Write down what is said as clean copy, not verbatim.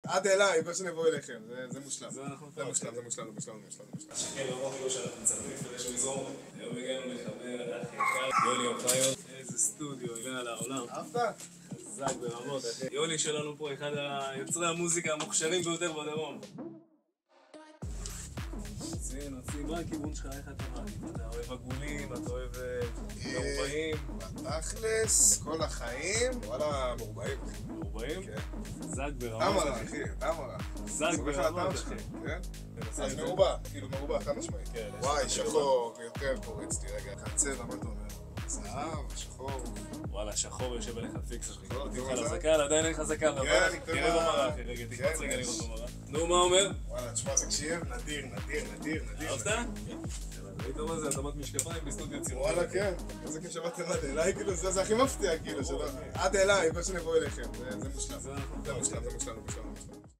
עד אליי, כל שנבוא אליכם, זה מושלם. זה אנחנו זה מושלם, זה מושלם, זה מושלם, זה מושלם. כן, לא אמרתי לו שאנחנו מצלמים לפני שהוא יזרום. היום הגענו לחבר אחי יקר, יולי אוחיון. איזה סטודיו, הגע לעולם. אהבת? חזק ברמות, אחי. יולי שלנו פה, אחד היוצרי המוזיקה המוכשרים ביותר בדרום. נוציא, מה הכיוון שלך? איך אתה מעדיף? אתה אוהב עגולים, אתה אוהב מרובעים? בתכלס, כל החיים, וואלה, מרובעים. מרובעים? כן. חזק ברמות, תמרה, אחי, תמרה. חזק ברמות, אחי. כן? אז מרובע, כאילו מרובע, חד משמעית. וואי, שחור, יותר קורץ לי רגע. הצבע, מה אתה אומר? זהב, שחור. וואלה, שחור יושב עליך פיקס, אחי. תקרא תראה לזקן, עדיין אין לך זקן, אבל תראה במראה, אחי, רגע, תקפץ רגע לראות במראה. נו, מה אומר? וואלה, תשמע, תקשיב, נדיר, נדיר, נדיר, נדיר. אהבת? ראית מה זה, התאמת משקפיים בסטודיו ציוני. וואלה, כן. איזה כיף שבאתם עד אליי, כאילו, זה הכי מפתיע, כאילו, עד אליי, כל שנבוא אליכם, זה מושלם. זה מושלם, זה מושלם, זה מושלם.